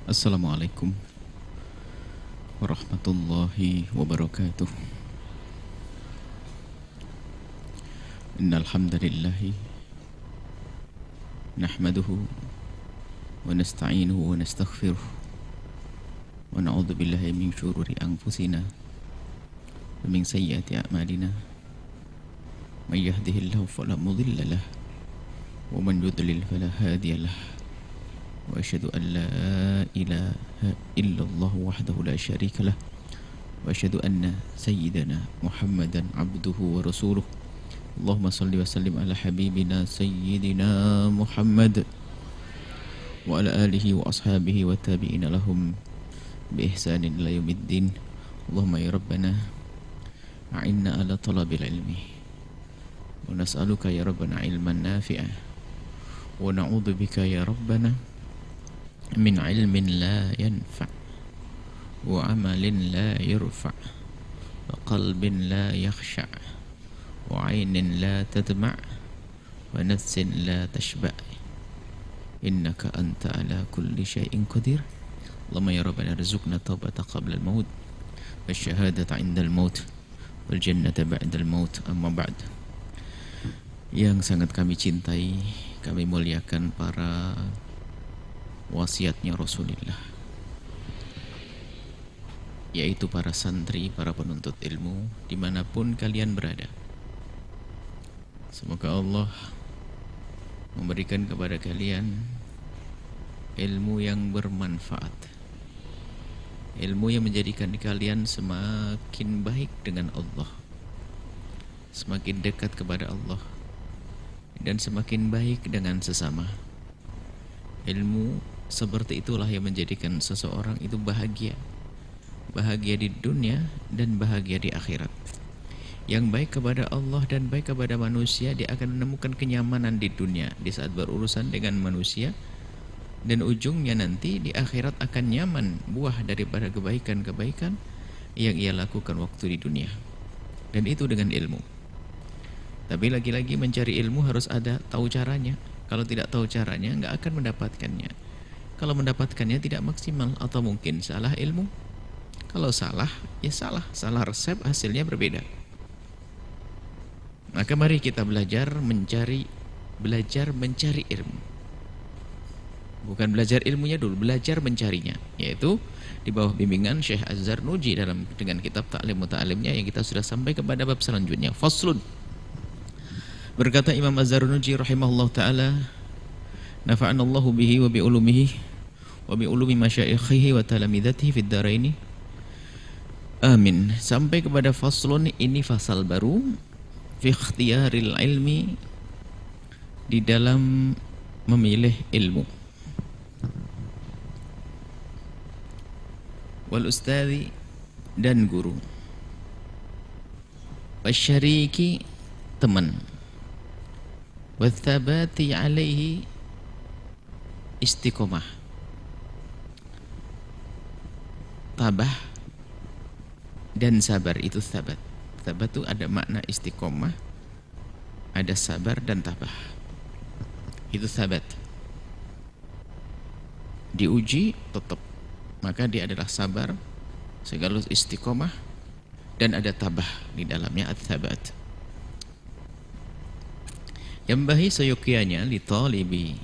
Assalamualaikum warahmatullahi wabarakatuh. Innal hamdalillah nahmaduhu wa nasta'inuhu wa nastaghfiruh wa na'udzu billahi min syururi anfusina wa min sayyiati a'malina. May yahdihillahu fala mudilla lahu wa man yudlil fala hadiya lahu. Wa asyhadu an la ilaha illallah wahdahu la syarika lah wa asyhadu anna sayyidana Muhammadan abduhu wa rasuluh. Allahumma salli wa sallim ala habibina sayyidina Muhammad wa ala alihi wa ashabihi wa tabi'ina lahum bi ihsanin ila yaumiddin. Allahumma ya rabbana a'inna ala talabil ilmi wa nas'aluka ya rabbana ilman nafi'ah wa na'udzu bika ya rabbana min ilmin la yanfa' wa amalin la yurfa' wa qalbin la yakhsha' wa aynin la tadma' wa nafsin la tashba' innaka anta ala kulli syai'in qadir. Allahumma ya rabbana rizukna taubata qabla al-maut wa syahadata 'inda al-maut wal jannata ba'da al-maut. Amma ba'd. Yang sangat kami cintai, kami muliakan para wasiatnya Rasulullah, yaitu para santri, para penuntut ilmu dimanapun kalian berada. Semoga Allah memberikan kepada kalian ilmu yang bermanfaat, ilmu yang menjadikan kalian semakin baik dengan Allah, semakin dekat kepada Allah, dan semakin baik dengan sesama. Ilmu seperti itulah yang menjadikan seseorang itu bahagia. Bahagia di dunia dan bahagia di akhirat. Yang baik kepada Allah dan baik kepada manusia, dia akan menemukan kenyamanan di dunia di saat berurusan dengan manusia, dan ujungnya nanti di akhirat akan nyaman buah daripada kebaikan-kebaikan yang ia lakukan waktu di dunia. Dan itu dengan ilmu. Tapi lagi-lagi mencari ilmu harus ada tahu caranya. Kalau tidak tahu caranya nggak akan mendapatkannya. Kalau mendapatkannya tidak maksimal atau mungkin salah ilmu. Kalau salah, ya salah resep, hasilnya berbeda. Maka mari kita belajar mencari ilmu. Bukan belajar ilmunya dulu, belajar mencarinya, yaitu di bawah bimbingan Syekh Az-Zarnuji dengan kitab Ta'lim Muta'alimnya yang kita sudah sampai kepada bab selanjutnya. Faslun. Berkata Imam Az-Zarnuji rahimahullah ta'ala, nafa'anallahu bihi wa bi ulumihi wa bi ulumi masyaikhihi wa talamidatihi fid dharaini amin. Sampai kepada faslun, ini fasal baru fi ikhtiyaril ilmi, di dalam memilih ilmu. Wal ustadhi, dan guru. Wasyariki, teman. Wathabati alaihi, istiqomah. Tabah dan sabar, itu thabat. Thabat itu ada makna istiqomah, ada sabar dan tabah. Itu thabat. Diuji tetap, maka dia adalah sabar, sekaligus istiqomah, dan ada tabah di dalamnya, at-thabat. Yang bahi sayukianya li talibi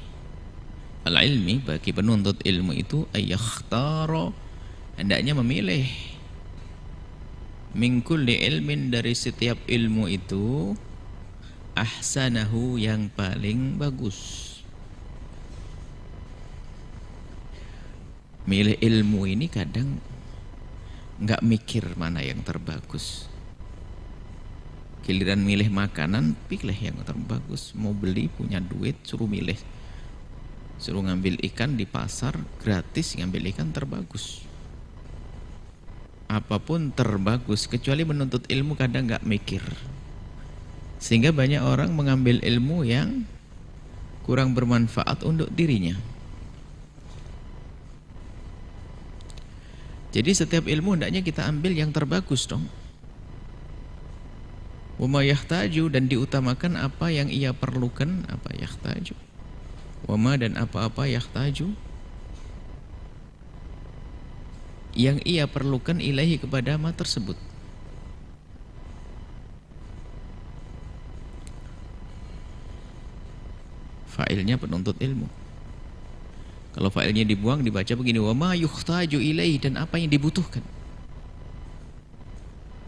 al-ilmi, bagi penuntut ilmu itu, ayakhtara, hendaknya memilih, min kulli ilmin, dari setiap ilmu itu, ahsanahu, yang paling bagus. Milih ilmu ini kadang nggak mikir mana yang terbagus. Giliran milih makanan, pilih yang terbagus. Mau beli, punya duit, suruh milih. Suruh ngambil ikan di pasar, gratis ngambil ikan terbagus. Apapun terbagus, kecuali menuntut ilmu kadang nggak mikir. Sehingga banyak orang mengambil ilmu yang kurang bermanfaat untuk dirinya. Jadi setiap ilmu hendaknya kita ambil yang terbagus dong. Wa ma yahtaju, dan diutamakan apa yang ia perlukan, apa yahtaju. Wa ma, dan apa-apa yahtaju yang ia perlukan ilaihi kepada ma tersebut. Fa'ilnya penuntut ilmu. Kalau fa'ilnya dibuang, dibaca begini, wa ma yuhtaju ilaihi, dan apa yang dibutuhkan.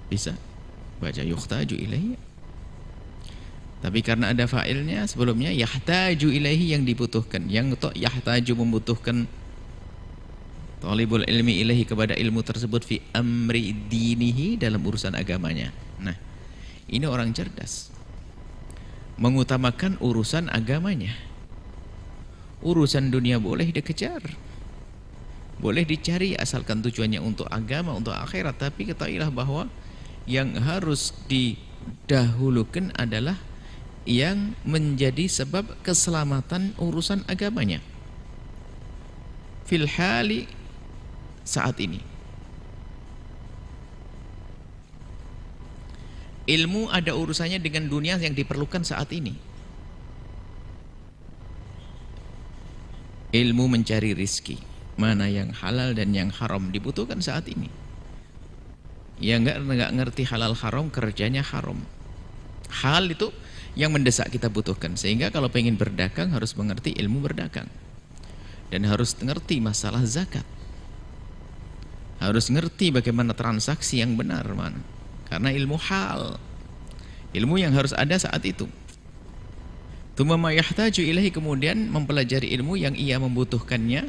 Bisa baca yuhtaju ilaihi. Tapi karena ada fa'ilnya sebelumnya, yahtaju ilaihi, yang dibutuhkan. Yang yahtaju membutuhkan talibul ilmi ilaihi kepada ilmu tersebut fi amri dinihi, dalam urusan agamanya. Nah, ini orang cerdas, mengutamakan urusan agamanya. Urusan dunia boleh dikejar, boleh dicari, asalkan tujuannya untuk agama, untuk akhirat. Tapi ketahuilah bahwa yang harus didahulukan adalah yang menjadi sebab keselamatan urusan agamanya fil hali, saat ini. Ilmu ada urusannya dengan dunia yang diperlukan saat ini. Ilmu mencari rizki, mana yang halal dan yang haram, dibutuhkan saat ini. Yang enggak ngerti halal haram, kerjanya haram. Hal itu yang mendesak kita butuhkan. Sehingga kalau pengen berdagang harus mengerti ilmu berdagang, dan harus mengerti masalah zakat, harus ngerti bagaimana transaksi yang benar mana. Karena ilmu hal, ilmu yang harus ada saat itu. Tsumma yahtaju ilaihi, kemudian mempelajari ilmu yang ia membutuhkannya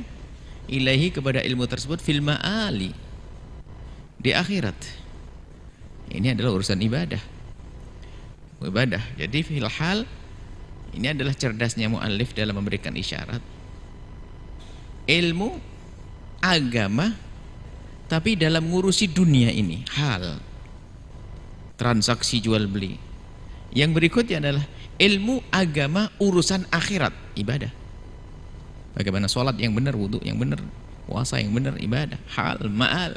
ilaihi, kepada ilmu tersebut fil ma'ali, di akhirat. Ini adalah urusan ibadah. Jadi fil hal ini adalah cerdasnya muallif dalam memberikan isyarat. Ilmu agama tapi dalam ngurusi dunia ini, hal transaksi jual beli. Yang berikutnya adalah ilmu agama urusan akhirat, ibadah. Bagaimana sholat yang benar, wudhu yang benar, puasa yang benar, ibadah, hal, ma'al.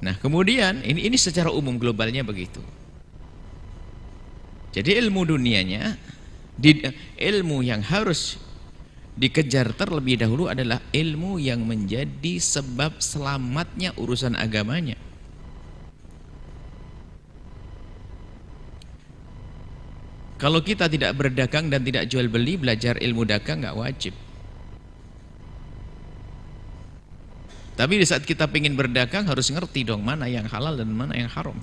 Nah kemudian ini secara umum globalnya begitu. Jadi ilmu dunianya, ilmu yang harus dikejar terlebih dahulu adalah ilmu yang menjadi sebab selamatnya urusan agamanya. Kalau kita tidak berdagang dan tidak jual beli, belajar ilmu dagang nggak wajib. Tapi di saat kita ingin berdagang harus ngerti dong mana yang halal dan mana yang haram.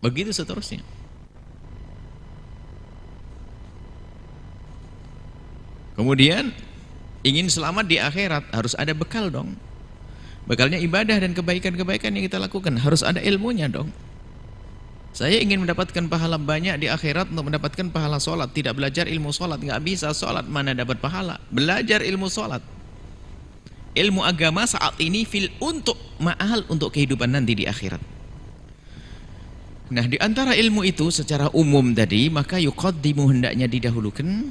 Begitu seterusnya. Kemudian ingin selamat di akhirat harus ada bekal dong. Bekalnya ibadah dan kebaikan-kebaikan yang kita lakukan, harus ada ilmunya dong. Saya ingin mendapatkan pahala banyak di akhirat untuk mendapatkan pahala sholat. Tidak belajar ilmu sholat, nggak bisa sholat, mana dapat pahala. Belajar ilmu sholat, ilmu agama saat ini untuk ma'al, untuk kehidupan nanti di akhirat. Nah di antara ilmu itu secara umum tadi, maka yuqaddimu, hendaknya didahulukan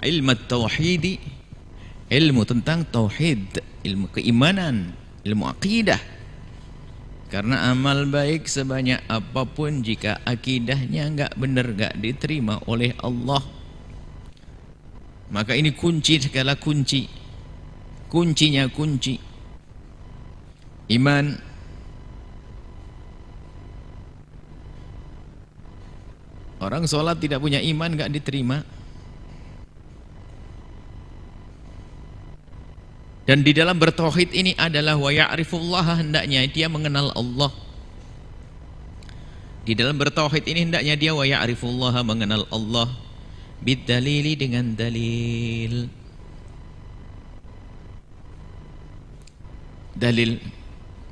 ilmu tauhid, ilmu tentang tauhid, ilmu keimanan, ilmu akidah. Karena amal baik sebanyak apapun, jika akidahnya enggak benar, enggak diterima oleh Allah, maka ini kunci segala kunci. Kuncinya kunci iman. Orang sholat tidak punya iman, enggak diterima. Dan di dalam bertauhid ini adalah wa ya'rifullaha, hendaknya dia mengenal Allah. Di dalam bertauhid ini hendaknya dia wa ya'rifullaha, mengenal Allah, bidalili, dengan dalil. Dalil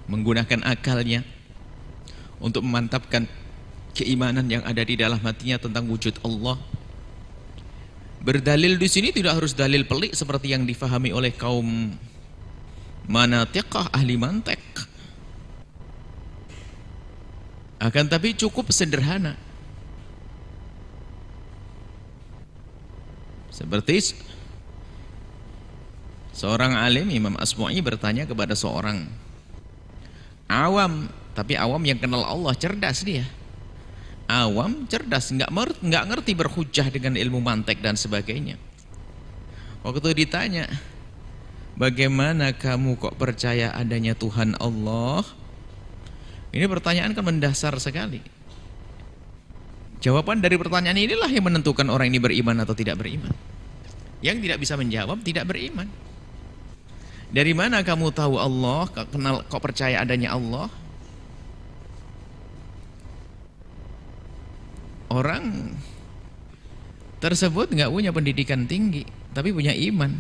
menggunakan akalnya untuk memantapkan keimanan yang ada di dalam hatinya tentang wujud Allah. Berdalil di sini tidak harus dalil pelik seperti yang difahami oleh kaum manatiqah, ahli mantek. Akan tapi cukup sederhana. Seperti seorang alim, Imam Asma'i, bertanya kepada seorang awam, tapi awam yang kenal Allah, cerdas dia. Awam cerdas, nggak ngerti berhujjah dengan ilmu mantek dan sebagainya. Waktu ditanya, bagaimana kamu kok percaya adanya Tuhan Allah? Ini pertanyaan kan mendasar sekali. Jawaban dari pertanyaan inilah yang menentukan orang ini beriman atau tidak beriman. Yang tidak bisa menjawab tidak beriman. Dari mana kamu tahu Allah? Kok percaya adanya Allah? Orang tersebut nggak punya pendidikan tinggi, tapi punya iman.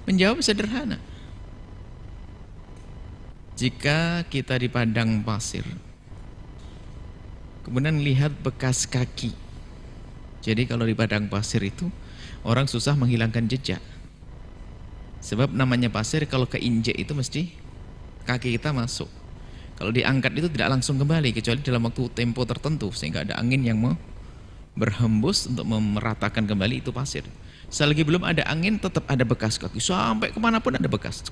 Menjawab sederhana. Jika kita di padang pasir, kemudian lihat bekas kaki. Jadi kalau di padang pasir itu orang susah menghilangkan jejak. Sebab namanya pasir, kalau keinjek itu mesti kaki kita masuk. Kalau diangkat itu tidak langsung kembali, kecuali dalam waktu tempo tertentu, sehingga ada angin yang mau berhembus untuk memeratakan kembali itu pasir. Selagi belum ada angin tetap ada bekas kaki, sampai kemanapun ada bekas.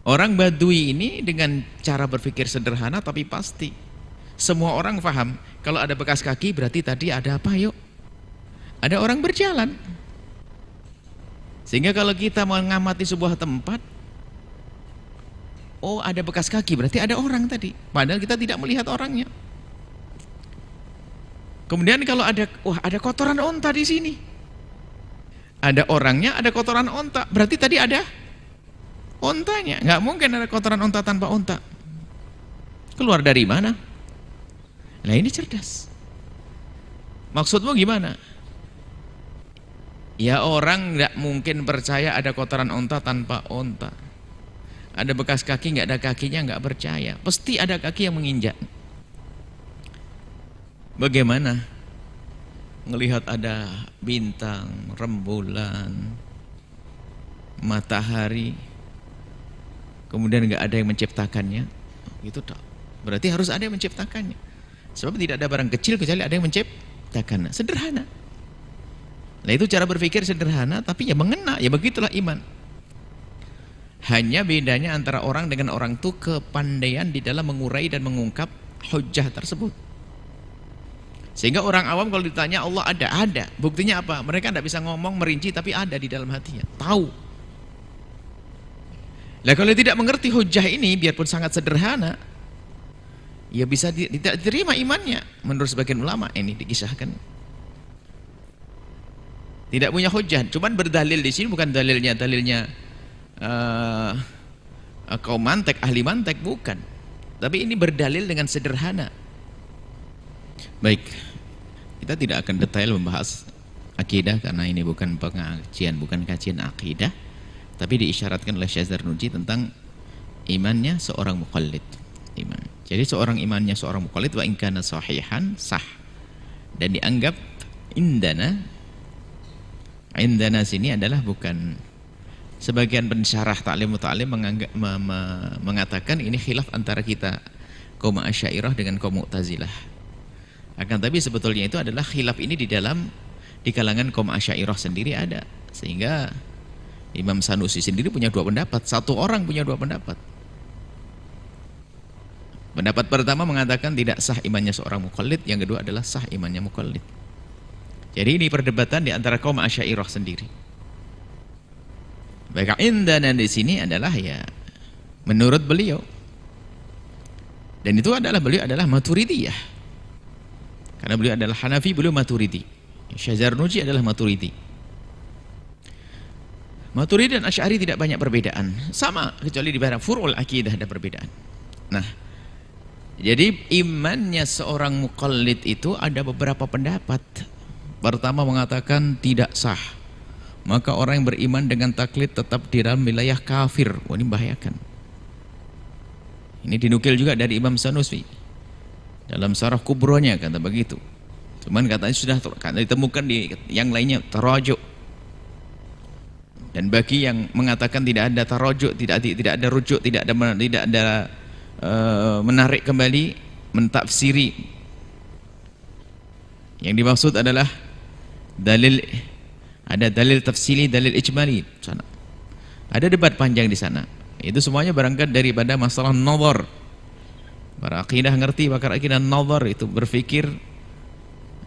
Orang Badui ini dengan cara berpikir sederhana tapi pasti. Semua orang paham, kalau ada bekas kaki berarti tadi ada apa yuk? Ada orang berjalan. Sehingga kalau kita mengamati sebuah tempat, oh ada bekas kaki berarti ada orang tadi. Padahal kita tidak melihat orangnya. Kemudian kalau ada, wah ada kotoran onta di sini. Ada orangnya, ada kotoran onta. Berarti tadi ada ontanya. Nggak mungkin ada kotoran onta tanpa onta. Keluar dari mana? Nah ini cerdas. Maksudmu gimana? Ya orang nggak mungkin percaya ada kotoran onta tanpa onta. Ada bekas kaki nggak ada kakinya nggak percaya. Pasti ada kaki yang menginjak. Bagaimana ngelihat ada bintang, rembulan, matahari, kemudian nggak ada yang menciptakannya? Itu tak. Berarti harus ada yang menciptakannya. Sebab tidak ada barang kecil kecuali ada yang menciptakannya. Sederhana. Nah itu cara berpikir sederhana, tapi ya mengena. Ya begitulah iman. Hanya bedanya antara orang dengan orang itu kepandaian di dalam mengurai dan mengungkap hujjah tersebut. Sehingga orang awam kalau ditanya Allah ada. Buktinya apa? Mereka tidak bisa ngomong merinci tapi ada di dalam hatinya. Tahu. Nah kalau tidak mengerti hujjah ini, biarpun sangat sederhana, ya bisa tidak diterima imannya. Menurut sebagian ulama ini dikisahkan. Tidak punya hujjah, cuman berdalil di sini bukan dalilnya kaum mantek, ahli mantek, bukan. Tapi ini berdalil dengan sederhana. Baik, kita tidak akan detail membahas akidah karena ini bukan pengajian, bukan kajian akidah, tapi diisyaratkan oleh Syekh Zarnuji tentang imannya seorang muqallid. Iman. Jadi seorang imannya seorang muqallid wa in kana sahihan, sah. Dan dianggap indana sini adalah bukan, sebagian pensyarah ta'lim mengatakan ini khilaf antara kita kaum Asy'ariyah dengan kaum Mu'tazilah. Akan tapi sebetulnya itu adalah khilaf ini di kalangan kaum Asy'ariyah sendiri ada. Sehingga Imam Sanusi sendiri punya dua pendapat, satu orang punya dua pendapat. Pendapat pertama mengatakan tidak sah imannya seorang muqallid, yang kedua adalah sah imannya muqallid. Jadi ini perdebatan di antara kaum Asy'ariyah sendiri. Baik, indana di sini adalah ya menurut beliau. Dan itu adalah beliau adalah Maturidiyah. Karena beliau adalah Hanafi, beliau Maturidi. Syekh Zarnuji adalah Maturidi. Maturidi dan Asy'ari tidak banyak perbedaan. Sama, kecuali di barang fur'ul akidah ada perbedaan. Nah, jadi imannya seorang muqallid itu ada beberapa pendapat. Pertama mengatakan tidak sah. Maka orang yang beriman dengan taklid tetap di dalam wilayah kafir. Wah, ini membahayakan. Ini dinukil juga dari Imam Sanusi. Dalam Syarah Kubronya kata begitu. Cuman katanya sudah ditemukan di yang lainnya tarajuk. Dan bagi yang mengatakan tidak ada tarajuk, tidak ada rujuk, tidak ada menarik kembali, mentafsiri. Yang dimaksud adalah dalil, ada dalil tafsili, dalil ijmali sana. Ada debat panjang di sana. Itu semuanya berangkat daripada masalah nazar. Para akidah ngerti bakar akidah nazar, itu berpikir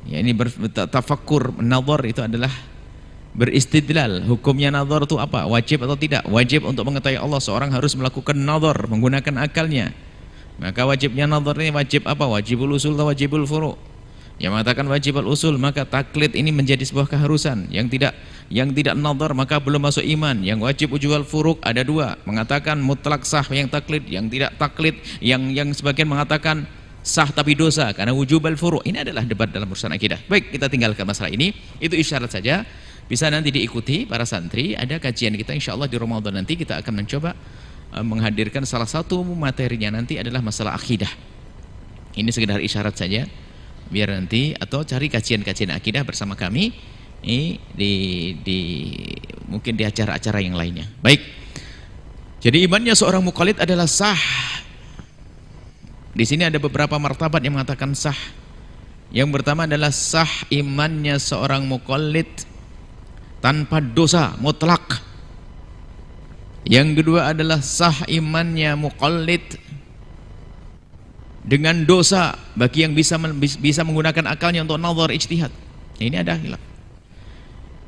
Ya, ini bertafakkur. Nazar itu adalah beristidlal. Hukumnya nazar itu apa? Wajib atau tidak? Wajib untuk mengetahui Allah. Seorang harus melakukan nazar menggunakan akalnya. Maka wajibnya nazar ini wajib apa? Wajibul usul atau wajibul furu'? Yang mengatakan wajibul usul, maka taklid ini menjadi sebuah keharusan. Yang tidak nazar maka belum masuk iman. Yang wajib wujubul furu' ada dua, mengatakan mutlak sah yang taklid, yang tidak taklid, yang sebagian mengatakan sah tapi dosa karena wujubul furu'. Ini adalah debat dalam urusan akidah. Baik, kita tinggalkan masalah ini. Itu isyarat saja. Bisa nanti diikuti para santri. Ada kajian kita insyaallah di Ramadan nanti kita akan mencoba menghadirkan salah satu materinya nanti adalah masalah akidah. Ini sekedar isyarat saja. Biar nanti atau cari kajian-kajian akidah bersama kami mungkin di acara-acara yang lainnya. Baik. Jadi imannya seorang muqallid adalah sah. Di sini ada beberapa martabat yang mengatakan sah. Yang pertama adalah sah imannya seorang muqallid tanpa dosa mutlak. Yang kedua adalah sah imannya muqallid dengan dosa bagi yang bisa menggunakan akalnya untuk nazar ijtihad. Ini ada khilaf.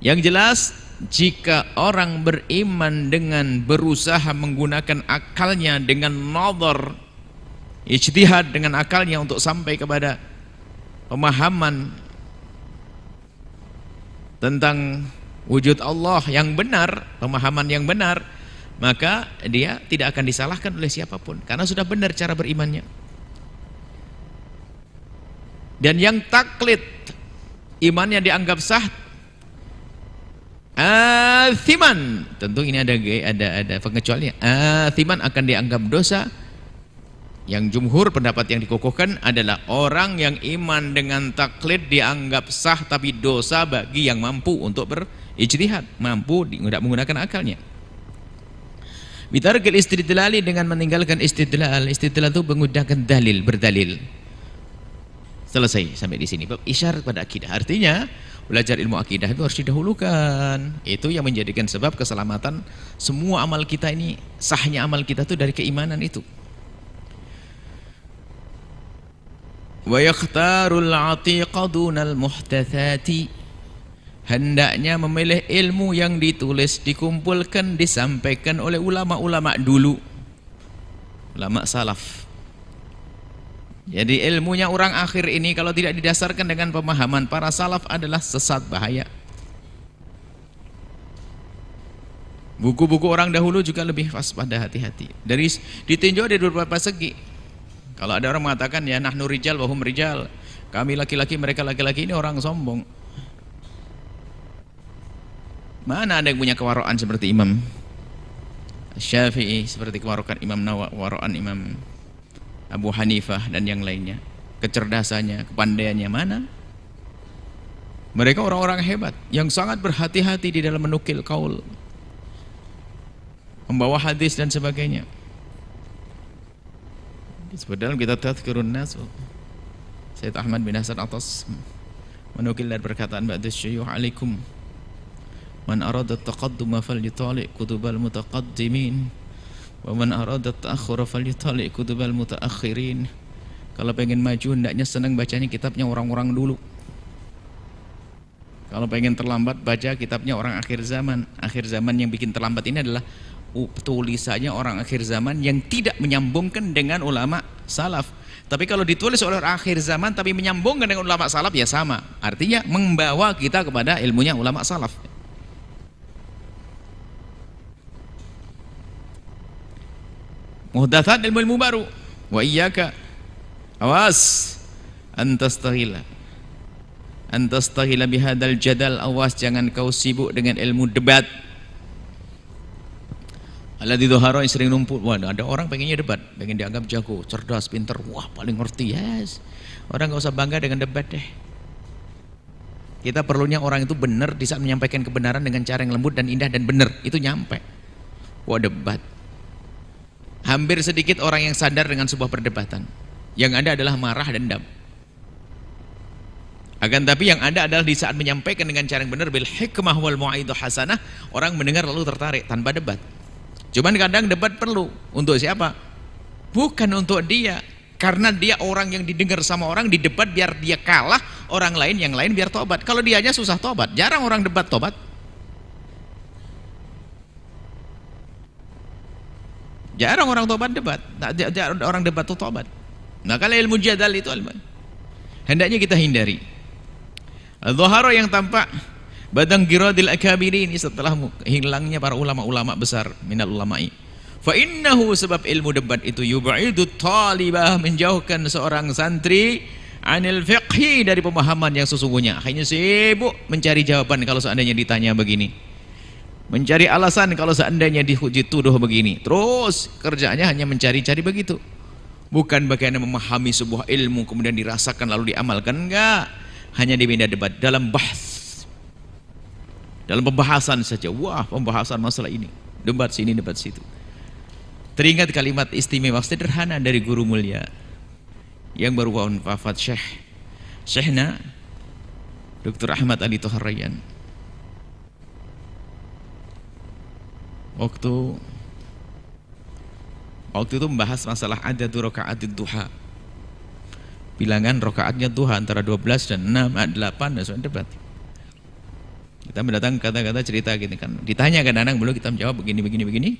Yang jelas jika orang beriman dengan berusaha menggunakan akalnya dengan nazar ijtihad dengan akalnya untuk sampai kepada pemahaman tentang wujud Allah yang benar, pemahaman yang benar, maka dia tidak akan disalahkan oleh siapapun karena sudah benar cara berimannya. Dan yang taklid imannya dianggap sah, athiman, tentu ini ada pengecualiannya. Athiman akan dianggap dosa. Yang jumhur pendapat yang dikukuhkan adalah orang yang iman dengan taklid dianggap sah tapi dosa bagi yang mampu untuk berijtihad, mampu tidak menggunakan akalnya. Bitarkil istidlali, dengan meninggalkan istidlal. Istidlal itu menggunakan dalil, berdalil. Selesai sampai di sini. Bab isyarat pada akidah. Artinya belajar ilmu akidah itu harus didahulukan. Itu yang menjadikan sebab keselamatan semua amal kita ini. Sahnya amal kita itu dari keimanan itu. Wa yakhtarul 'atiqa dunal muhdatsati. Hendaknya memilih ilmu yang ditulis, dikumpulkan, disampaikan oleh ulama-ulama dulu. Ulama salaf. Jadi ilmunya orang akhir ini kalau tidak didasarkan dengan pemahaman para salaf adalah sesat, bahaya. Buku-buku orang dahulu juga lebih waspada, hati-hati. Ditinjau dari beberapa segi. Kalau ada orang mengatakan ya nahnu rijal wa hum rijal, kami laki-laki mereka laki-laki, ini orang sombong. Mana ada yang punya kewaraan seperti Imam Syafi'i, seperti kewaraan Imam Nawawi, kewaraan Imam Abu Hanifah dan yang lainnya, kecerdasannya, kepandaiannya mana? Mereka orang-orang hebat yang sangat berhati-hati di dalam menukil kaul, membawa hadis dan sebagainya. Disebut dalam kitab Tadhkirun Nas, Sayyid Ahmad bin Hasan Atas menukil dari perkataan ba'dus syuyukh alaikum man arada taqadduma falyutali' kutubal mutaqaddimin wa man arada ta'akhkhura falyutali' kutubal mutaakhirin. Kalau pengen maju hendaknya senang bacanya kitabnya orang-orang dulu. Kalau pengen terlambat baca kitabnya orang akhir zaman. Akhir zaman yang bikin terlambat ini adalah tulisannya orang akhir zaman yang tidak menyambungkan dengan ulama salaf. Tapi kalau ditulis oleh orang akhir zaman tapi menyambungkan dengan ulama salaf ya sama. Artinya membawa kita kepada ilmunya ulama salaf. Muhdatsat ilmu baru. Wa iyyaka, awas antastaghila bihadzal jadal, awas jangan kau sibuk dengan ilmu debat. Alladzi dhahara, yang sering numpuk. Wah, ada orang pengennya debat, pengen dianggap jago, cerdas, pintar, wah paling ngerti. Yes. Orang nggak usah bangga dengan debat deh. Kita perlunya orang itu benar di saat menyampaikan kebenaran dengan cara yang lembut dan indah dan benar, itu nyampe. Wah, debat. Hampir sedikit orang yang sadar dengan sebuah perdebatan. Yang ada adalah marah, dendam. Akan tapi yang ada adalah di saat menyampaikan dengan cara yang benar, bil hikmah wal mau'idhah hasanah, orang mendengar lalu tertarik tanpa debat. Cuman kadang debat perlu. Untuk siapa? Bukan untuk dia. Karena dia orang yang didengar sama orang, di debat biar dia kalah, orang lain yang lain biar tobat. Kalau dia aja susah tobat, jarang orang debat tobat. Jarang orang tobat debat, jarang orang debat tuh tobat. Nah, kalau ilmu jadal itu hendaknya kita hindari. Al-Dhahara yang tampak badang giradil akabiri, ini setelah hilangnya para ulama-ulama besar minal ulama'i. Fa innahu, sebab ilmu debat itu yub'idu talibah, menjauhkan seorang santri anil fiqhi, dari pemahaman yang sesungguhnya. Hanya sibuk mencari jawaban kalau seandainya ditanya begini, mencari alasan kalau seandainya dituduh begini, terus kerjanya hanya mencari-cari begitu. Bukan bagaimana memahami sebuah ilmu kemudian dirasakan lalu diamalkan, enggak. Hanya di media debat, dalam bahas, dalam pembahasan saja. Wah, pembahasan masalah ini, debat sini, debat situ. Teringat kalimat istimewa sederhana dari guru mulia yang baru wafat, Syekhna Dr. Ahmad Ali Thohar Rayyan. Waktu itu membahas masalah adadu rakaatid duha, bilangan rakaatnya duha antara 12 dan 6, 8, dan soal debat. Kita mendatang kata-kata cerita gini kan, ditanya kan anak, belum kita menjawab begini.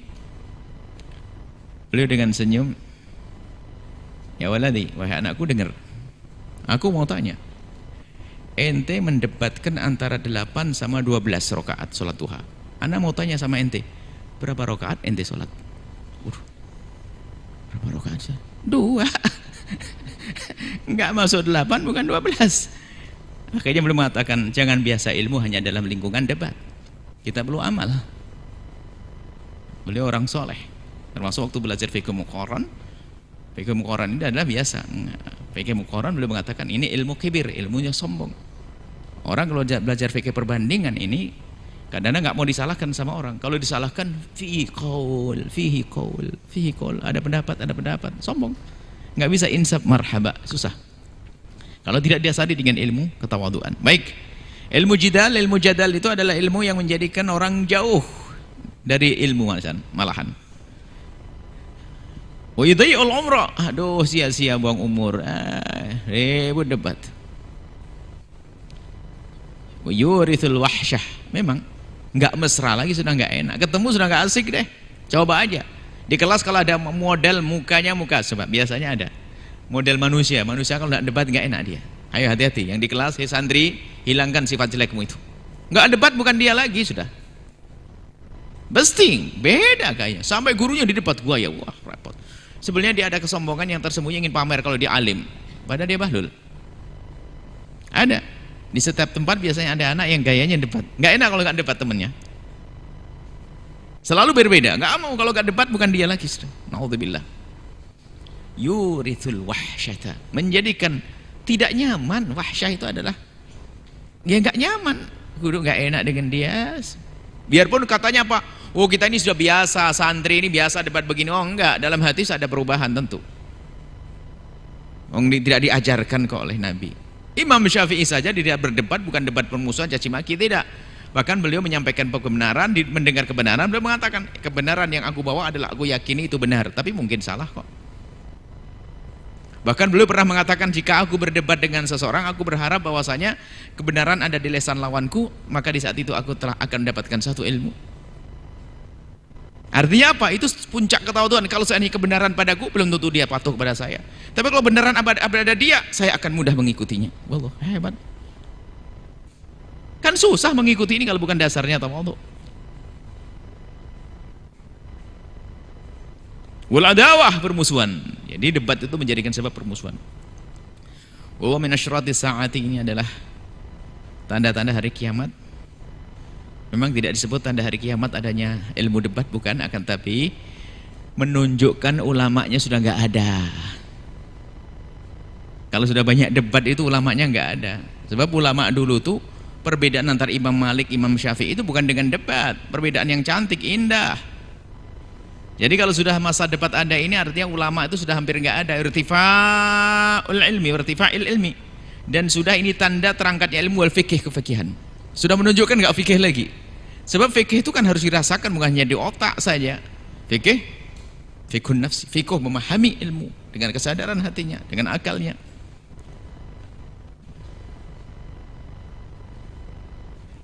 Beliau dengan senyum, ya waladi, wahai anakku dengar, aku mau tanya, ente mendebatkan antara 8 sama 12 rakaat sholat duha. Anak mau tanya sama ente, berapa rakaat ente sholat? Berapa rakaat sih? 2. Enggak masuk 8, bukan 12. Akhirnya beliau mengatakan, jangan biasa ilmu hanya dalam lingkungan debat, kita perlu amal. Beliau orang soleh, termasuk waktu belajar fikih muqaran. Fikih muqaran ini adalah biasa. Fikih muqaran beliau mengatakan ini ilmu kibir, ilmunya sombong. Orang kalau belajar fikih perbandingan ini kadang-kadang nggak mau disalahkan sama orang. Kalau disalahkan fihi qaul, ada pendapat, sombong. Nggak bisa insaf marhaba, susah. Kalau tidak diasari dengan ilmu ketawaduan. Baik, ilmu jadal itu adalah ilmu yang menjadikan orang jauh dari ilmu malahan. Wa yudhi'ul umra, aduh sia-sia buang umur, ribut debat. Wa yurithul wahsyah, memang nggak mesra lagi, sudah nggak enak, ketemu sudah nggak asik deh. Coba aja di kelas kalau ada model mukanya muka, sebab biasanya ada model manusia kalau nggak debat nggak enak dia. Ayo hati-hati yang di kelas, santri, hilangkan sifat jelekmu itu. Nggak debat bukan dia lagi, sudah besting, beda kayaknya. Sampai gurunya di debat gua, ya wah repot. Sebenarnya dia ada kesombongan yang tersembunyi, ingin pamer kalau dia alim, padahal dia bahlul. Ada di setiap tempat biasanya ada anak yang gayanya debat, nggak enak kalau nggak debat temennya. Selalu berbeda, nggak mau kalau nggak debat bukan dia lagi. Naudzubillah. Yurithul wahsyata, menjadikan tidak nyaman. Wahsyah itu adalah ya nggak nyaman, guru nggak enak dengan dia. Biarpun katanya apa, oh kita ini sudah biasa, santri ini biasa debat begini. Oh enggak, dalam hati ada perubahan tentu. Tidak diajarkan kok oleh Nabi. Imam Syafi'i saja tidak berdebat, bukan debat permusuhan caci maki, tidak. Bahkan beliau menyampaikan kebenaran, mendengar kebenaran, beliau mengatakan kebenaran yang aku bawa adalah aku yakini itu benar, tapi mungkin salah kok. Bahkan beliau pernah mengatakan, jika aku berdebat dengan seseorang, aku berharap bahwasanya kebenaran ada di lisan lawanku, maka di saat itu aku telah akan mendapatkan satu ilmu. Artinya apa? Itu puncak ketawaduan. Kalau seandainya kebenaran padaku, belum tentu dia patuh kepada saya. Tapi kalau benaran ada dia, saya akan mudah mengikutinya. Wallah, hebat. Kan susah mengikuti ini kalau bukan dasarnya tawadhu. Wal adawah, permusuhan. Jadi debat itu menjadikan sebab permusuhan. Wa min asyrati saati, ini adalah tanda-tanda hari kiamat. Memang tidak disebut tanda hari kiamat adanya ilmu debat, bukan, akan tapi menunjukkan ulamanya sudah nggak ada. Kalau sudah banyak debat itu ulamanya nggak ada. Sebab ulama dulu tuh perbedaan antara Imam Malik, Imam Syafi'i itu bukan dengan debat, perbedaan yang cantik, indah. Jadi kalau sudah masa debat ada ini, artinya ulama itu sudah hampir nggak ada. Irtifa'ul ilmi, dan sudah ini tanda terangkatnya ilmu wal fikih, kefikihan. Sudah menunjukkan nggak fikih lagi. Sebab fikih itu kan harus dirasakan, bukan hanya di otak saja. Fikih Fiqhun nafsi, fiqh memahami ilmu dengan kesadaran hatinya, dengan akalnya.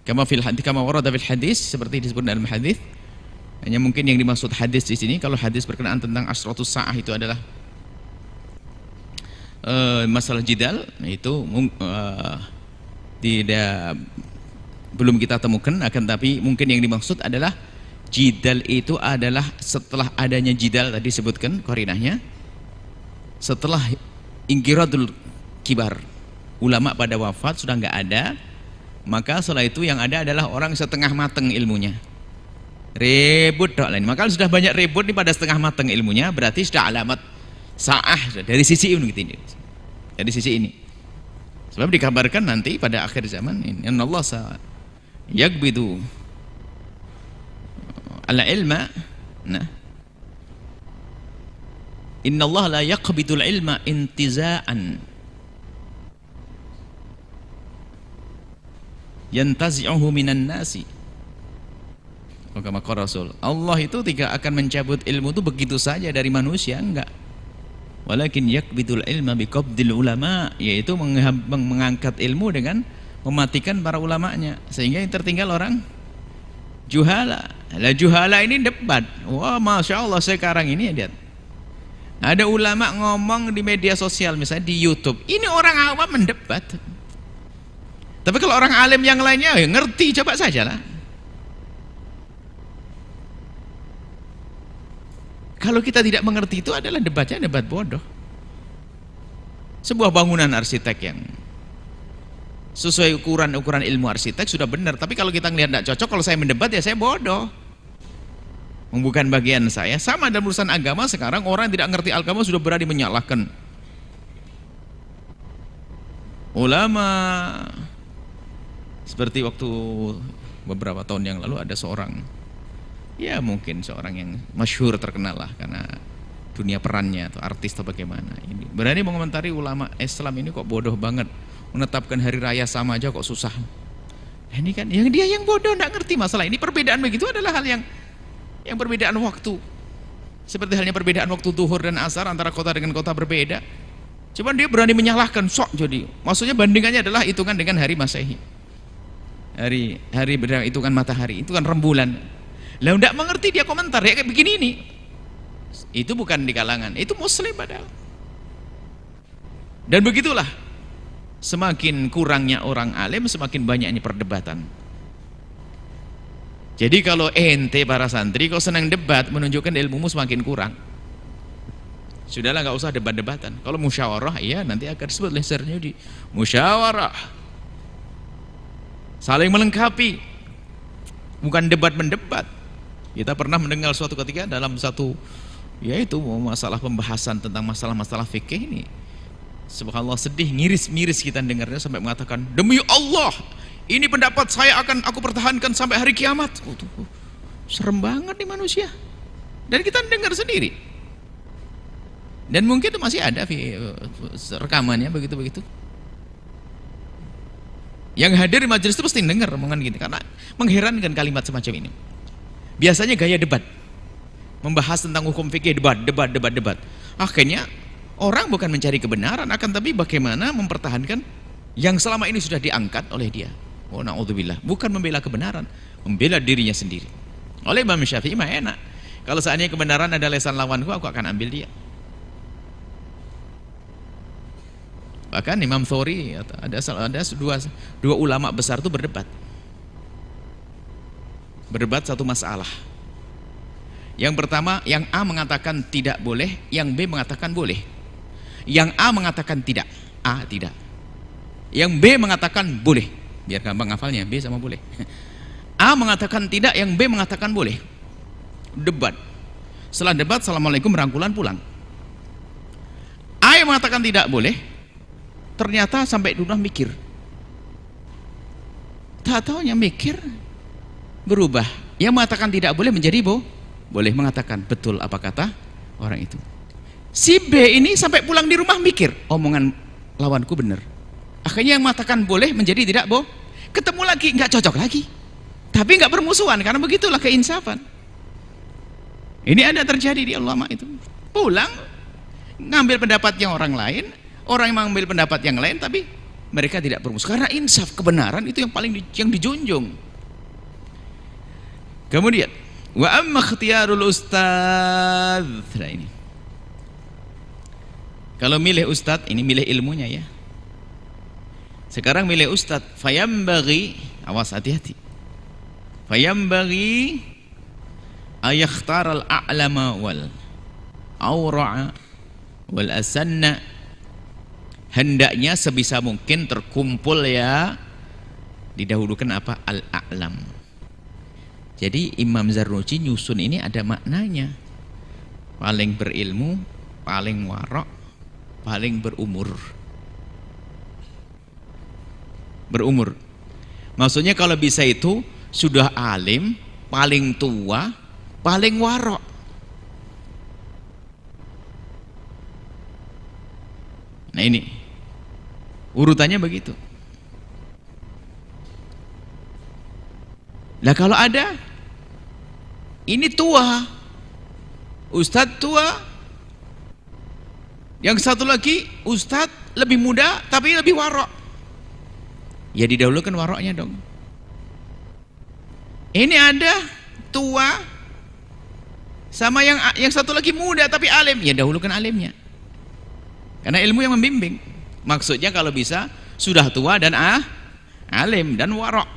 Kama warada fil hadis, seperti disebut dalam hadis. Hanya mungkin yang dimaksud hadis di sini, kalau hadis berkenaan tentang asratus sa'ah itu adalah masalah jidal, itu tidak, belum kita temukan. Akan tapi mungkin yang dimaksud adalah jidal itu adalah setelah adanya jidal tadi sebutkan qarinahnya, setelah ingkiradul kibar, ulama pada wafat sudah nggak ada, maka setelah itu yang ada adalah orang setengah mateng ilmunya, ribut dok lain. Maka sudah banyak ribut nih pada setengah mateng ilmunya, berarti sudah alamat sa'ah dari sisi ini, dari sisi ini. Sebab dikabarkan nanti pada akhir zaman ini, Allah yaqbidu al-ilma, nah, inna Allah la yaqbidul ilma intiza'an yantazi'uhu minan nasi. Maka Rasul, Allah itu tidak akan mencabut ilmu itu begitu saja dari manusia, enggak. Walakin yaqbidul ilma biqabdil ulama, yaitu mengangkat ilmu dengan mematikan para ulamanya, sehingga yang tertinggal orang juhala. Lah juhala ini debat. Wah, masya Allah sekarang ini lihat, ada ulama ngomong di media sosial, misalnya di YouTube, ini orang awam mendebat. Tapi kalau orang alim yang lainnya ya ngerti, coba saja lah. Kalau kita tidak mengerti, itu adalah debatnya debat bodoh. Sebuah bangunan arsitek yang sesuai ukuran ilmu arsitek sudah benar, tapi kalau kita ngelihat tidak cocok, kalau saya mendebat ya saya bodoh, bukan bagian saya. Sama dalam urusan agama sekarang, orang yang tidak ngerti agama sudah berani menyalahkan ulama. Seperti waktu beberapa tahun yang lalu ada seorang, ya mungkin seorang yang masyhur, terkenal lah karena dunia perannya atau artis atau bagaimana, ini berani mengomentari ulama Islam ini kok bodoh banget, menetapkan hari raya sama aja kok susah. Ini kan yang dia yang bodoh, tidak ngerti masalah ini. Perbedaan begitu adalah hal yang perbedaan waktu, seperti halnya perbedaan waktu zuhur dan asar antara kota dengan kota berbeda. Cuman dia berani menyalahkan, sok jadi maksudnya bandingannya adalah hitungan dengan hari Masehi, hari hitungan matahari, itu kan rembulan. Lah tidak mengerti dia komentar ya kayak begini ini. Itu bukan di kalangan, itu muslim padahal. Dan begitulah, semakin kurangnya orang alim, semakin banyaknya perdebatan. Jadi kalau ente para santri kau senang debat, menunjukkan ilmumu semakin kurang. Sudahlah, nggak usah debat-debatan. Kalau musyawarah, iya nanti akan disebut lesernya di musyawarah, saling melengkapi, bukan debat mendebat. Kita pernah mendengar suatu ketika dalam satu, yaitu masalah pembahasan tentang masalah-masalah fikih ini, subhanallah sedih, miris kita dengarnya sampai mengatakan, demi Allah ini pendapat saya akan aku pertahankan sampai hari kiamat. Serem banget nih manusia. Dan kita dengar sendiri, dan mungkin itu masih ada rekamannya begitu-begitu. Yang hadir di majelis itu pasti dengar omongan gitu, karena mengherankan kalimat semacam ini. Biasanya gaya debat, membahas tentang hukum fikih, debat. Akhirnya orang bukan mencari kebenaran, akan tapi bagaimana mempertahankan yang selama ini sudah diangkat oleh dia. Oh na'udzubillah, bukan membela kebenaran, membela dirinya sendiri. Oleh Imam Syafi'i mah enak, kalau seandainya kebenaran ada lesan lawanku, aku akan ambil dia. Bahkan Imam Thawri, ada dua ulama besar itu berdebat satu masalah. Yang pertama, yang A mengatakan tidak boleh, yang B mengatakan boleh. Yang A mengatakan tidak, A tidak. Yang B mengatakan boleh, biar gampang hafalnya, B sama boleh. A mengatakan tidak, yang B mengatakan boleh. Debat. Setelah debat, assalamualaikum, rangkulan pulang. A yang mengatakan tidak boleh, ternyata sampai di rumah mikir. Tak taunya mikir berubah. Yang mengatakan tidak boleh menjadi boleh, mengatakan betul apa kata orang itu. Si B ini sampai pulang di rumah mikir, omongan lawanku benar. Akhirnya yang mengatakan boleh menjadi tidak ketemu lagi, nggak cocok lagi. Tapi nggak bermusuhan, karena begitulah keinsafan. Ini ada terjadi di ulama itu. Pulang ngambil pendapatnya orang lain, orang yang mengambil pendapat yang lain, tapi mereka tidak bermusuh karena insaf, kebenaran itu yang paling yang dijunjung. Kemudian wa amma ikhtiyarul ustadz. Nah ini, kalau milih ustadz ini milih ilmunya ya. Sekarang milih ustadz, fayambaghi, awas hati-hati, fayambaghi ayakhtaral a'lama wal awra'a wal asanna. Hendaknya sebisa mungkin terkumpul ya, didahulukan apa? Al-a'lam. Jadi Imam Zarnuji nyusun ini ada maknanya. Paling berilmu, paling warok, paling berumur. Berumur. Maksudnya kalau bisa itu sudah alim, paling tua, paling warok. Nah ini urutannya begitu. Nah kalau ada ini tua, ustadz tua, yang satu lagi ustadz lebih muda tapi lebih warok, ya didahulukan waroknya dong. Ini ada tua sama yang satu lagi muda tapi alim, ya dahulukan alimnya karena ilmu yang membimbing. Maksudnya kalau bisa sudah tua dan alim dan warok.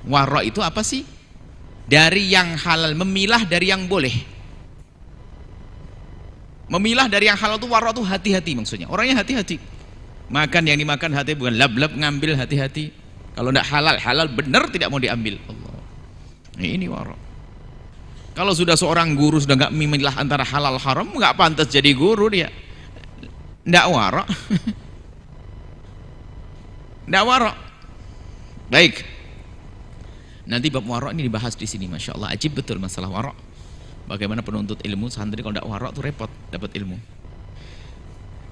Warok itu apa sih? Dari yang halal, memilah dari yang boleh. Memilah dari yang halal itu warok itu hati-hati maksudnya. Orangnya hati-hati. Makan yang dimakan hati, bukan lab-lab ngambil, hati-hati. Kalau tidak halal, halal benar tidak mau diambil. Allah. Nah, ini warok. Kalau sudah seorang guru sudah nggak memilah antara halal haram, nggak pantas jadi guru dia. Nggak warok. Nggak warok. Baik. Nanti bab warok ini dibahas di sini, masya Allah, ajib betul masalah warok. Bagaimana penuntut ilmu santri kalau tidak warok tuh repot dapat ilmu.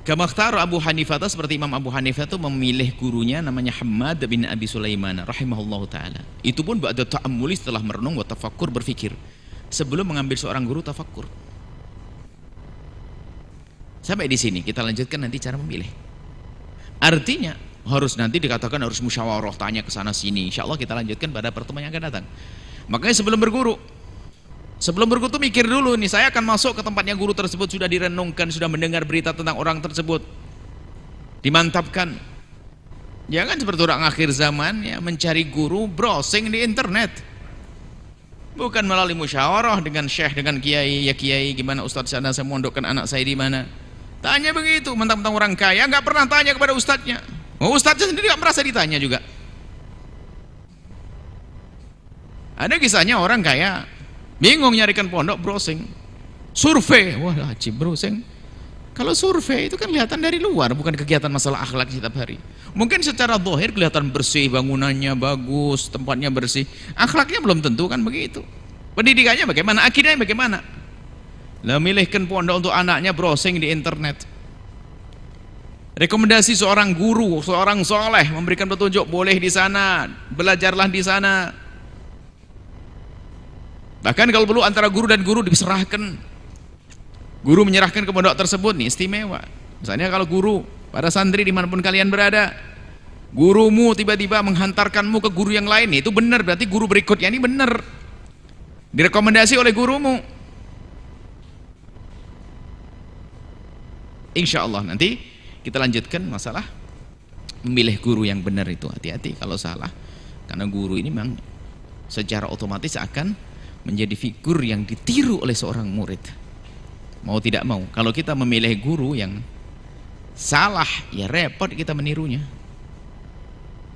Kamakhtar Abu Hanifah, seperti Imam Abu Hanifah itu memilih gurunya namanya Hammad bin Abi Sulaiman rahimahullahu taala. Itu pun ba'da ta'ammuli, setelah merenung wa tafakkur, berfikir. Sebelum mengambil seorang guru tafakkur. Sampai di sini kita lanjutkan nanti cara memilih. Artinya harus nanti dikatakan harus musyawarah, tanya ke sana sini. Insya Allah kita lanjutkan pada pertemuan yang akan datang. Makanya sebelum berguru tuh mikir dulu nih, saya akan masuk ke tempatnya guru tersebut, sudah direnungkan, sudah mendengar berita tentang orang tersebut, dimantapkan. Jangan seperti orang akhir zaman ya, mencari guru browsing di internet, bukan melalui musyawarah dengan syekh, dengan kiai. Ya kiai, gimana ustadz sana, saya mondokkan anak saya di mana. Tanya begitu, mentang-mentang orang kaya nggak pernah tanya kepada ustadznya. Oh, ustadznya sendiri nggak merasa ditanya juga. Ada kisahnya orang kaya bingung nyarikan pondok, browsing, survei. Wah, ajib browsing. Kalau survei itu kan kelihatan dari luar, bukan kegiatan masalah akhlak setiap hari. Mungkin secara zahir kelihatan bersih, bangunannya bagus, tempatnya bersih, akhlaknya belum tentu kan begitu. Pendidikannya bagaimana, akidahnya bagaimana. Lah milihkan pondok untuk anaknya, browsing di internet. Rekomendasi seorang guru, seorang soleh memberikan petunjuk, boleh di sana, belajarlah di sana. Bahkan kalau perlu antara guru dan guru diserahkan. Guru menyerahkan ke pondok tersebut nih, istimewa. Misalnya kalau guru, para santri dimanapun kalian berada, gurumu tiba-tiba menghantarkanmu ke guru yang lain, itu benar, berarti guru berikutnya ini benar, direkomendasi oleh gurumu. Insya Allah nanti kita lanjutkan masalah memilih guru yang benar itu. Hati-hati kalau salah, karena guru ini memang secara otomatis akan menjadi figur yang ditiru oleh seorang murid, mau tidak mau. Kalau kita memilih guru yang salah, ya repot kita menirunya,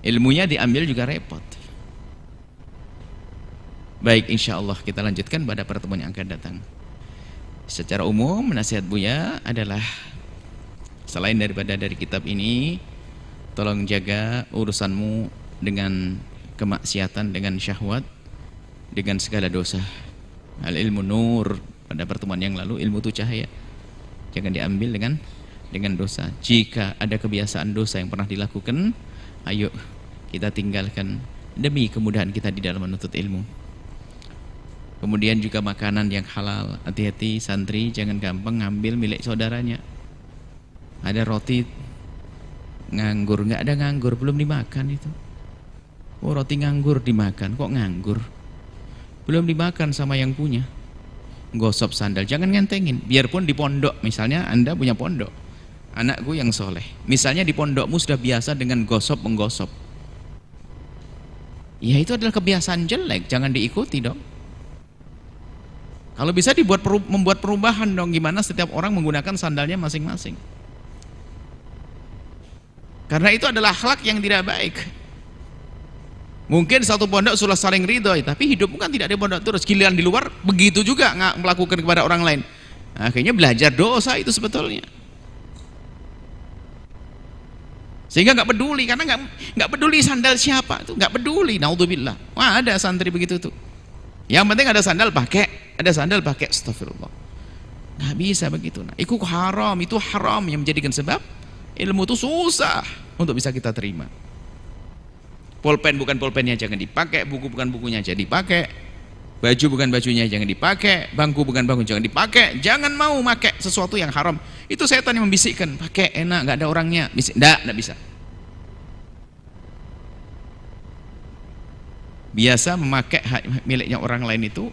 ilmunya diambil juga repot. Baik, insya Allah kita lanjutkan pada pertemuan yang akan datang. Secara umum nasihat Buya adalah, selain daripada dari kitab ini, tolong jaga urusanmu dengan kemaksiatan, dengan syahwat, dengan segala dosa. Al ilmu nur, pada pertemuan yang lalu, ilmu itu cahaya, jangan diambil dengan dosa. Jika ada kebiasaan dosa yang pernah dilakukan, ayo kita tinggalkan demi kemudahan kita di dalam menuntut ilmu. Kemudian juga makanan yang halal. Hati-hati santri, jangan gampang ngambil milik saudaranya. Ada roti nganggur, nggak ada nganggur, belum dimakan itu. Oh, roti nganggur dimakan, kok nganggur? Belum dimakan sama yang punya. Gosok sandal, jangan ngentengin. Biarpun di pondok, misalnya Anda punya pondok, anakku yang soleh, misalnya di pondokmu sudah biasa dengan gosok menggosok, ya itu adalah kebiasaan jelek, jangan diikuti dong. Kalau bisa membuat perubahan dong, gimana setiap orang menggunakan sandalnya masing-masing. Karena itu adalah akhlak yang tidak baik. Mungkin satu pondok sudah saling ridho, tapi hidupmu kan tidak ada pondok terus. Giliran di luar begitu juga nggak melakukan kepada orang lain. Akhirnya belajar dosa itu sebetulnya. Sehingga nggak peduli, karena nggak peduli sandal siapa, itu nggak peduli. Naudzubillah. Wah, ada santri begitu tuh. Yang penting ada sandal pakai, astagfirullah. Nggak bisa begitu. Nah, itu haram yang menjadikan sebab ilmu itu susah untuk bisa kita terima. Pulpen bukan pulpennya jangan dipakai, buku bukan bukunya jangan dipakai, baju bukan bajunya jangan dipakai, bangku bukan bangku jangan dipakai. Jangan mau pakai sesuatu yang haram. Itu setan yang membisikkan, pakai enak, nggak ada orangnya. Nggak bisa. Biasa memakai hak miliknya orang lain itu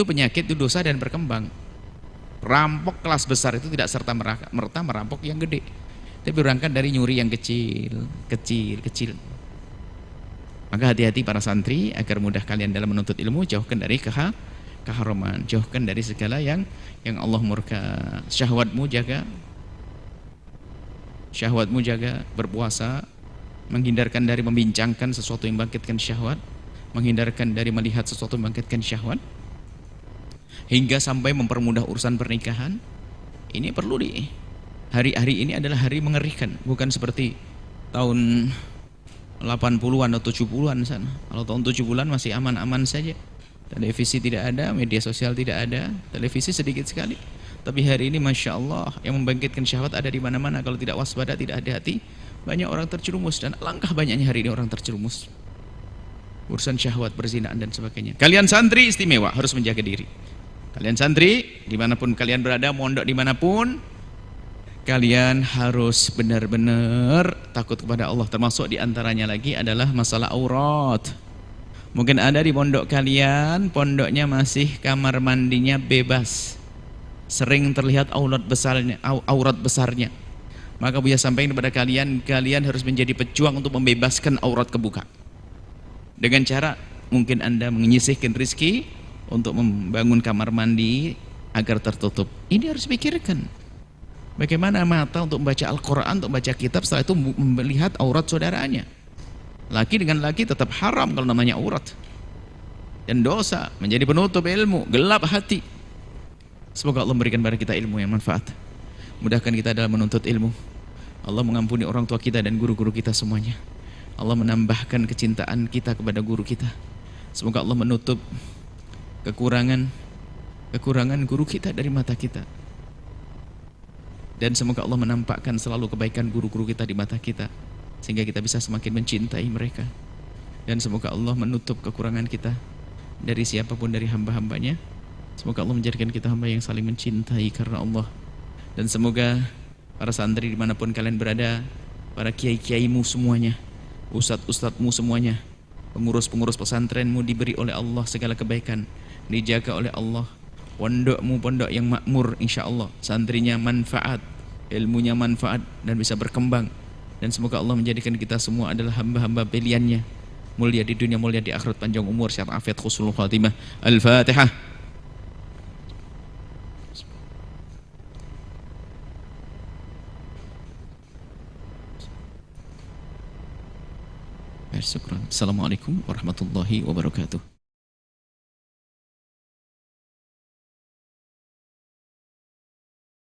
penyakit, itu dosa dan berkembang. Rampok kelas besar itu tidak serta merta merampok yang gede, tapi berangkat dari nyuri yang kecil. Maka hati-hati para santri, agar mudah kalian dalam menuntut ilmu, jauhkan dari keharaman, jauhkan dari segala yang Allah murka. Syahwatmu jaga, berpuasa, menghindarkan dari membincangkan sesuatu yang membangkitkan syahwat, menghindarkan dari melihat sesuatu yang membangkitkan syahwat, hingga sampai mempermudah urusan pernikahan. Ini perlu hari-hari ini adalah hari mengerikan, bukan seperti tahun 80-an atau 70-an sana. Kalau tahun 70-an masih aman-aman saja. Televisi tidak ada, media sosial tidak ada, televisi sedikit sekali. Tapi hari ini Masya Allah, yang membangkitkan syahwat ada di mana-mana. Kalau tidak waspada, tidak hati-hati, banyak orang terjerumus. Dan alangkah banyaknya hari ini orang terjerumus urusan syahwat, perzinaan dan sebagainya. Kalian santri istimewa, harus menjaga diri. Kalian santri, dimanapun kalian berada, mondok dimanapun, kalian harus benar-benar takut kepada Allah. Termasuk diantaranya lagi adalah masalah aurat. Mungkin ada di pondok kalian, pondoknya masih kamar mandinya bebas, sering terlihat aurat besarnya. Maka Buya sampaikan kepada kalian, kalian harus menjadi pejuang untuk membebaskan aurat kebuka. Dengan cara mungkin Anda menyisihkan rezeki untuk membangun kamar mandi agar tertutup. Ini harus pikirkan. Bagaimana mata untuk membaca Al-Quran, untuk membaca kitab, setelah itu melihat aurat saudaranya. Laki dengan laki tetap haram kalau namanya aurat. Dan dosa, menjadi penutup ilmu, gelap hati. Semoga Allah memberikan kepada kita ilmu yang manfaat. Mudahkan kita dalam menuntut ilmu. Allah mengampuni orang tua kita dan guru-guru kita semuanya. Allah menambahkan kecintaan kita kepada guru kita. Semoga Allah menutup kekurangan guru kita dari mata kita. Dan semoga Allah menampakkan selalu kebaikan guru-guru kita di mata kita, sehingga kita bisa semakin mencintai mereka. Dan semoga Allah menutup kekurangan kita dari siapapun dari hamba-hambanya. Semoga Allah menjadikan kita hamba yang saling mencintai karena Allah. Dan semoga para santri dimanapun kalian berada, para kiai-kiaimu semuanya, ustadz-ustadzmu semuanya, pengurus-pengurus pesantrenmu diberi oleh Allah segala kebaikan, dijaga oleh Allah. Pondokmu pondok yang makmur, insya Allah. Santrinya manfaat, ilmunya manfaat dan bisa berkembang. Dan semoga Allah menjadikan kita semua adalah hamba-hamba pilihannya, mulia di dunia, mulia di akhirat, panjang umur, sehat afiat, husnul khatimah. Al-Fatihah. Assalamualaikum warahmatullahi wabarakatuh.